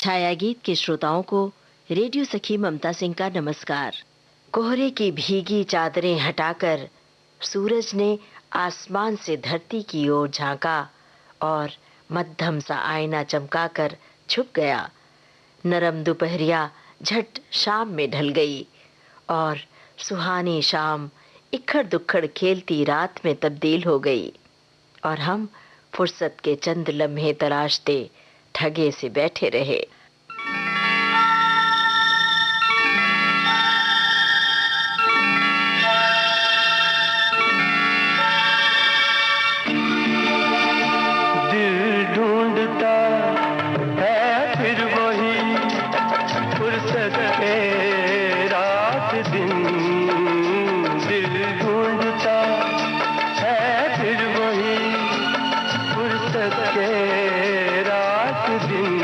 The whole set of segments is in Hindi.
छाया गीत के श्रोताओं को रेडियो सखी ममता सिंह का नमस्कार। कोहरे की भीगी चादरें हटाकर सूरज ने आसमान से धरती की ओर झांका और मध्यम सा आईना चमकाकर छुप गया। नरम दोपहरिया झट शाम में ढल गई और सुहानी शाम इखड़ दुखड़ खेलती रात में तब्दील हो गई और हम फुर्सत के चंद लम्हे तलाशते ठगे से बैठे रहे। दिल ढूंढता है फिर वही फुर्सत के रात दिन। दिल ढूंढता है फिर वही फुर्सत के रात दिन।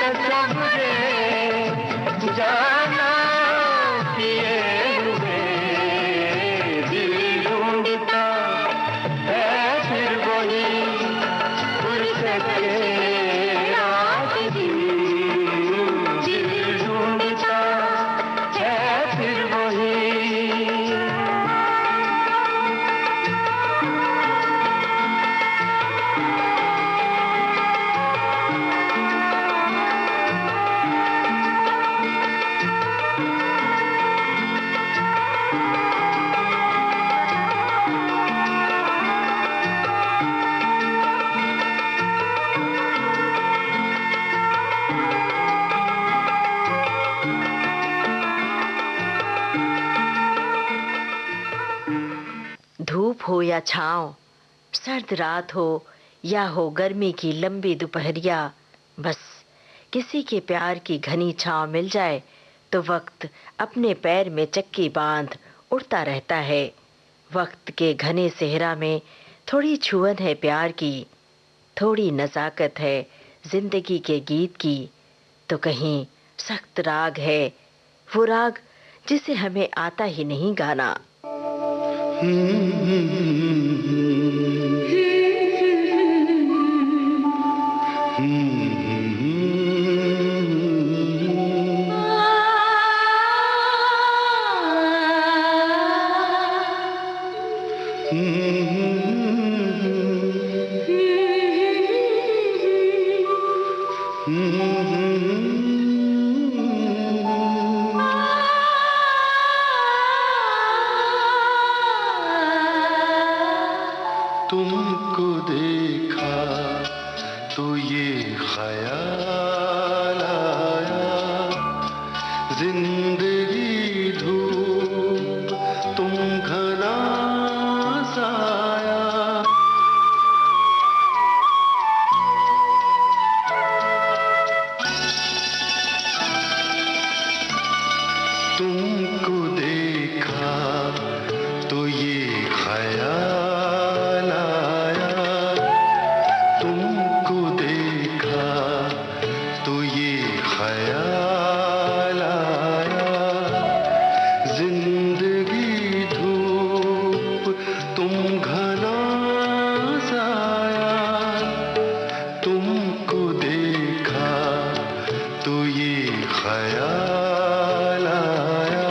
तसव्वुरे जाना किए हुए दिल ढूंढता है फिर वही फुर्सत के रात दिन दिल ढूंढता है फिर वही धूप हो या छांव, सर्द रात हो या हो गर्मी की लंबी दोपहरिया, बस किसी के प्यार की घनी छांव मिल जाए तो वक्त अपने पैर में चक्की बांध उड़ता रहता है। वक्त के घने सेहरा में थोड़ी छुअन है प्यार की, थोड़ी नजाकत है जिंदगी के गीत की, तो कहीं सख्त राग है वो राग जिसे हमें आता ही नहीं गाना। तुमको देखा तो ये ख्याल आया, जिंदगी धूप तुम घना साया। तुमको देखा तो ये ख्याल आया, तुमको देखा तो ये ख्याल आया, जिंदगी धूप तुम घना साया। तुमको देखा तो ये ख्याल आया।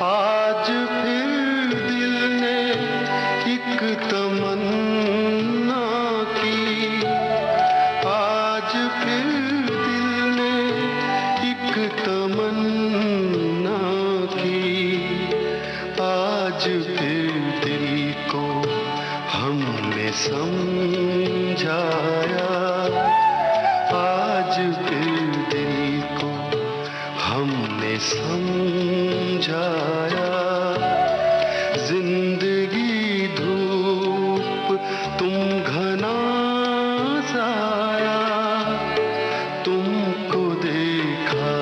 आज फिर दिल ने एक तमन्ना की, आज फिर दिल ने एक तमन्ना की, आज फिर दिल को हमने समझाया, आज फिर दिल को हमने समझाया, जिंदगी धूप तुम घना साया। तुमको देखा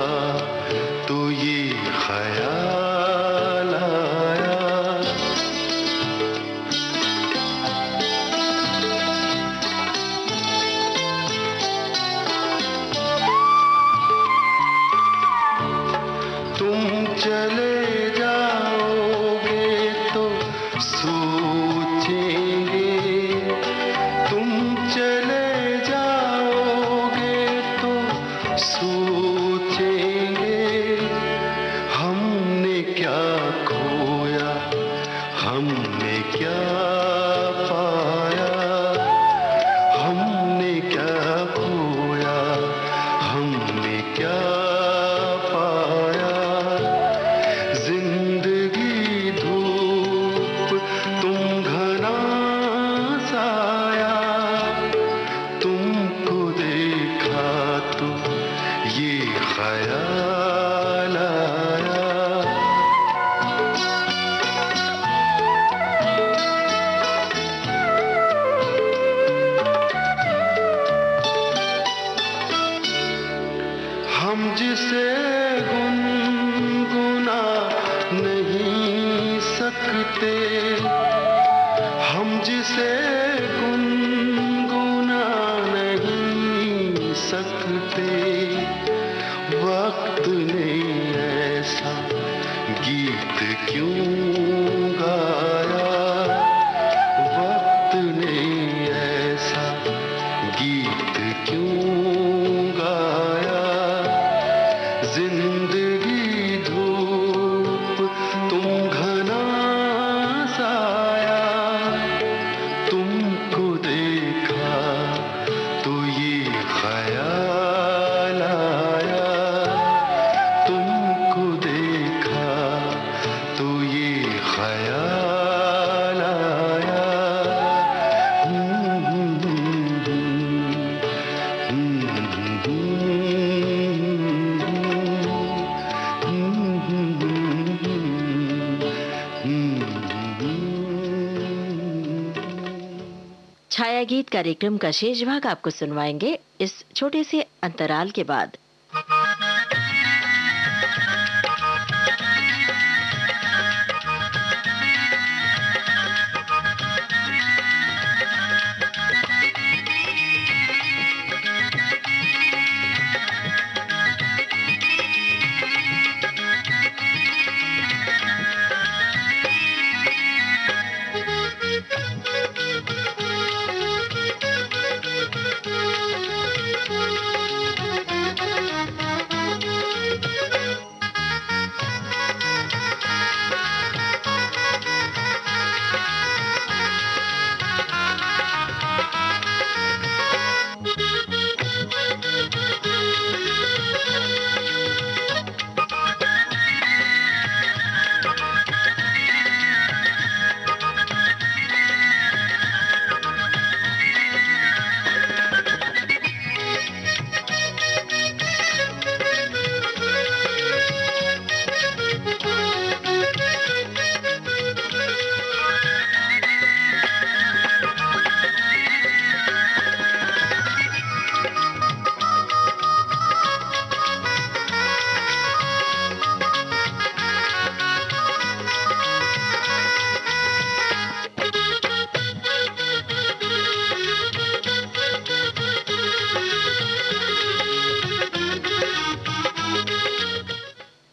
तो ये ख्याल आया। तुम चले जाओगे तो सोचेंगे, तुम चले जाओगे तो सोचेंगे, हमने क्या खोया हमने क्या पाया, हमने क्या खोया हमने क्या पाया, गीत क्यों गाया, वक्त ने ऐसा गीत क्यों गाया। जिंदगी धूप तुम घना साया, तुमको देखा तो ये ख्याल आया, तुमको देखा तो ये ख्याल आया। छाया गीत कार्यक्रम का शेष भाग आपको सुनवाएंगे इस छोटे से अंतराल के बाद।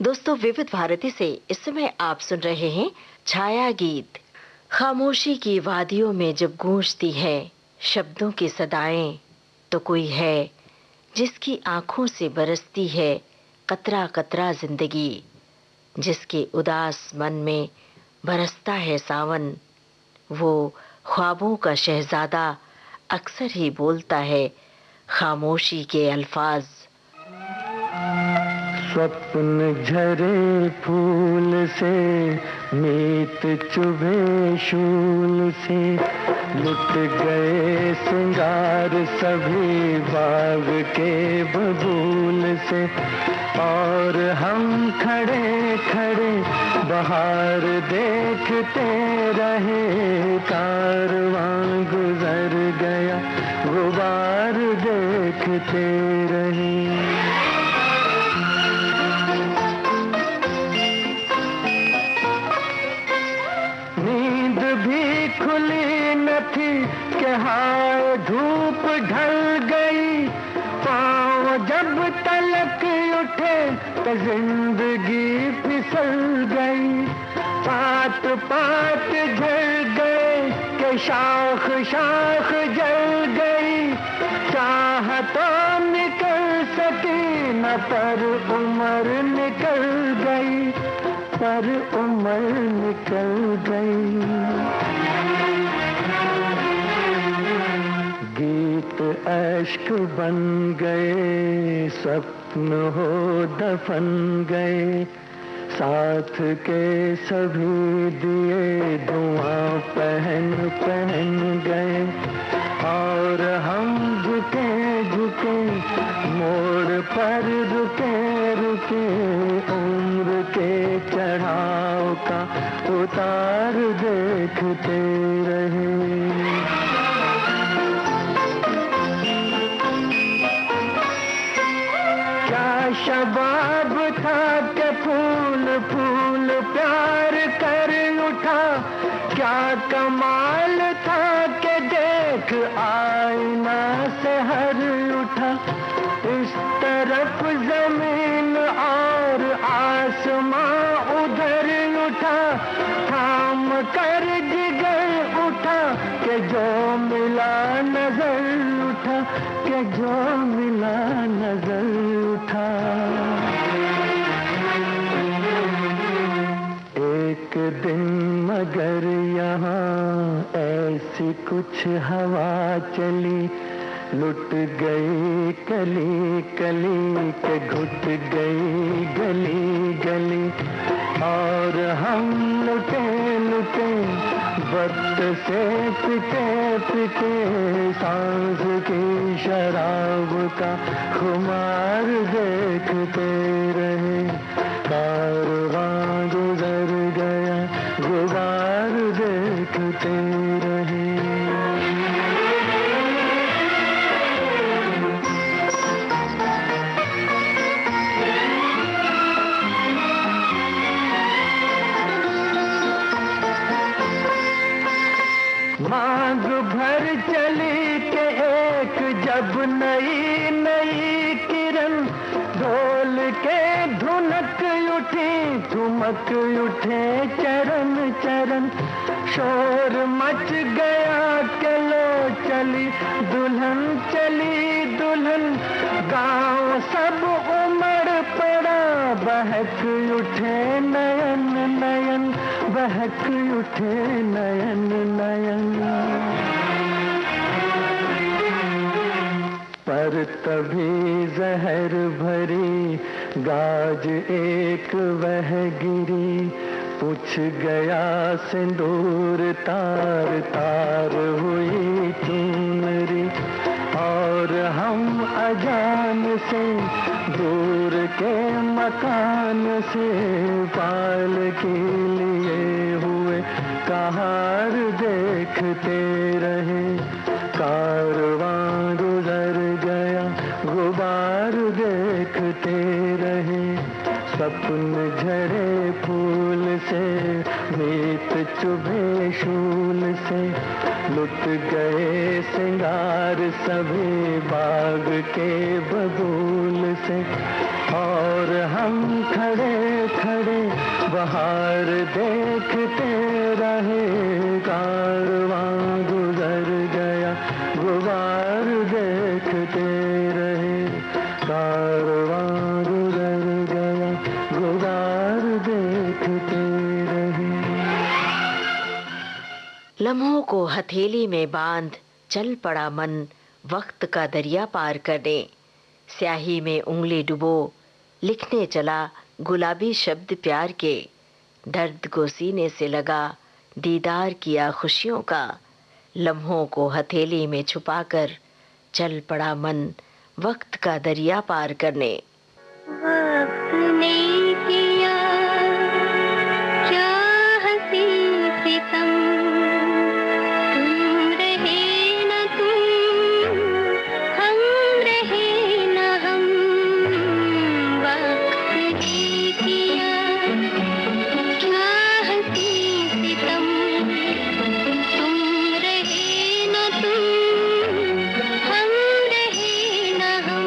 दोस्तों, विविध भारती से इस समय आप सुन रहे हैं छाया गीत। खामोशी की वादियों में जब गूंजती है शब्दों की सदाएं, तो कोई है जिसकी आंखों से बरसती है कतरा कतरा जिंदगी, जिसके उदास मन में बरसता है सावन। वो ख्वाबों का शहजादा अक्सर ही बोलता है खामोशी के अल्फाज। स्वप्न झरे फूल से, मीत चुभे शूल से, लुट गए सिंगार सभी बाग के बबूल से। और हम खड़े खड़े बहार देखते रहे, कारवां गुजर गया गुबार देखते रहे। खुली न थी कि हाय धूप ढल गई, पाँव जब तलक उठे तो जिंदगी फिसल गई। पात पात झड़ गए कि शाख शाख जल गई, चाह तो निकल सकी न पर उम्र निकल गई, पर उम्र निकल गई। गीत अश्क बन गए, स्वप्न हो दफन गए, साथ के सभी दिए धुआं पहन पहन गए। और हम झुके झुके मोड़ पर रुके रुके, उम्र के चढ़ाव का उतार देखते रहे। शबाब था के फूल फूल प्यार कर उठा, क्या कमाल था के देख आईना से हर उठा। इस तरफ जमीन और आसमां उधर बोला नजर उठा। एक दिन मगर यहाँ ऐसी कुछ हवा चली, लुट गई कली कली के घुट गई गली गली। और हम लुटे लुटे वक्त से पिटे पिटे, सांस की शराब का खुमार देखते रहे। कारवां गुजर गया, गुबार देखते रहे। मांग भर चली के एक जब नई नई किरण, ढोल के धुनक उठी ठुमक उठे चरण चरण। शोर मच गया के लो चली दुल्हन चली दुल्हन। गांव सब उमड़ पड़ा, बहक उठे नयन नयन, बहक उठे नयन नयन। पर तभी जहर भरी गाज एक वह गिरी, पूछ गया सिंदूर तार तार हुई चुनरी। और हम अजान से दूर के मकान से पाल के लिए हुए कहार देखते रहे। कारवां गुजर गया, गुबार देखते रहे। सपन झड़े फूल से, मीत चुभे शूल से, लुट गए सिंगार सभी बाग के बबूल से। और हम खड़े खड़े बहार देखते रहे। कारवां गुजर गया, गुबार देखते रहे। कारवां गुजर गया, गुबार देखते रहे। लम्हों को हथेली में बांध चल पड़ा मन वक्त का दरिया पार करने। स्याही में उंगली डुबो लिखने चला गुलाबी शब्द प्यार के। दर्द को सीने से लगा, दीदार किया खुशियों का। लम्हों को हथेली में छुपाकर चल पड़ा मन वक्त का दरिया पार करने। वक्त ने किया क्या हंसी सितम, तुम रहे न तुम, हम रहे न हम। वक्त ने किया क्या हंसी सितम, तुम रहे न तुम, हम रहे न हम।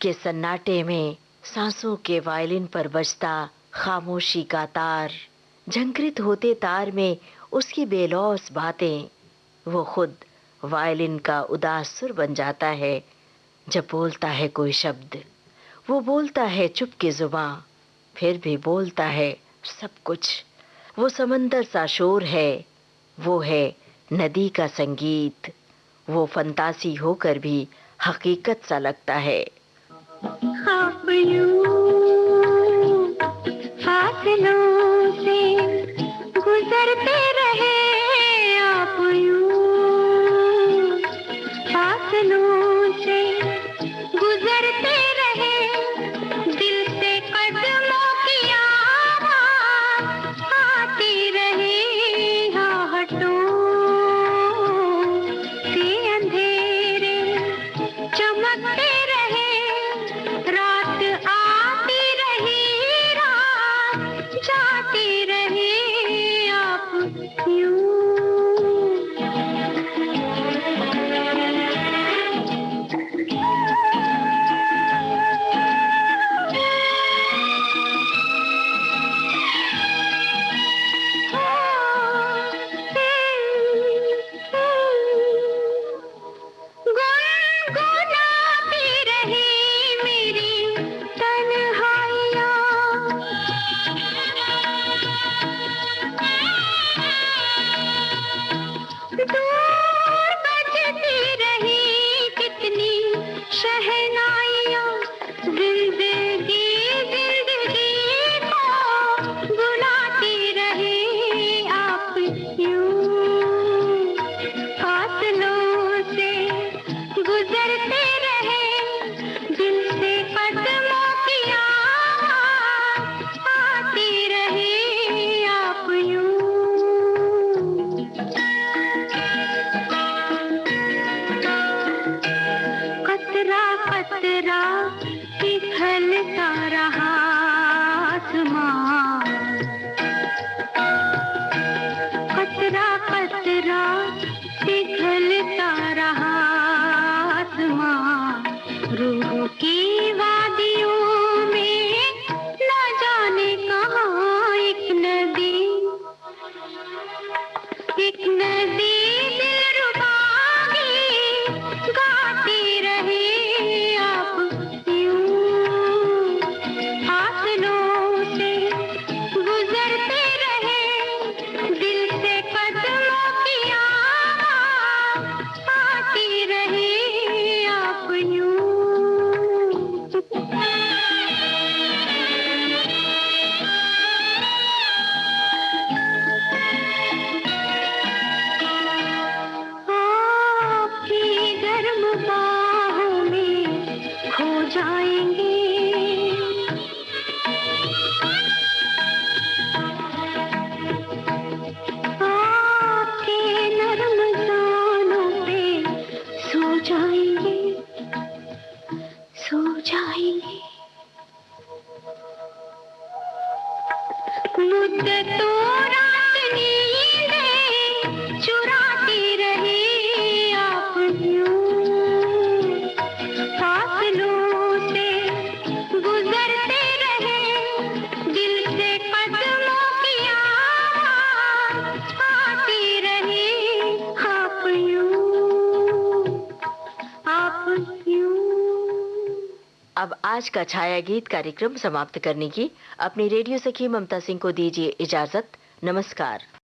के सन्नाटे में सांसों के वायलिन पर बजता खामोशी का तार, झंकृत होते तार में उसकी बेलौस बातें, वो खुद वायलिन का उदास सुर बन जाता है जब बोलता है कोई शब्द। वो बोलता है चुप की जुबां, फिर भी बोलता है सब कुछ। वो समंदर सा शोर है, वो है नदी का संगीत, वो फंतासी होकर भी हकीकत सा लगता है। आप यूं फासलों से गुजरते रहे, आप यूं फासलों से गुजरते रहे, दिल से कदमों की आवाज़ आती रहे, आहटों से अंधेरे चमकते रहे, रात आती रही, रात जाती रही, आप यूं गुनगुनाती रही मेरी तन्हाइयाँ, दूर बजती रही कितनी शहनाइयाँ, जिंदगी जिंदगी को बुलाती रही, आप यूं फासलों से गुजरते रहे, दिल से कदमों की आवाज़ आती रही, आप यूं कतरा कतरा पिघलता रहा आसमां, कतरा कतरा पिघलता रहा आसमां, रूह की वादियों में न जाने कहाँ एक नदी दिलरुबा गीत गाती रही, आप यूं फासलों से गुजरते रहे, दिल से कदमों की आवाज़ आती रही, आप यूं आपकी गर्म बाहों में खो जाएंगे, आपके नरम दानों पे सो जाएंगे, सो जाएंगे। मुद्दतों रात नींदें चुराती रही, आप यूं फासलों से गुजरते रहे, दिल से कदमों की आवाज़ आती रही, आप यूं अब आज का छाया गीत कार्यक्रम समाप्त करने की अपनी रेडियो सखी ममता सिंह को दीजिए इजाजत। नमस्कार।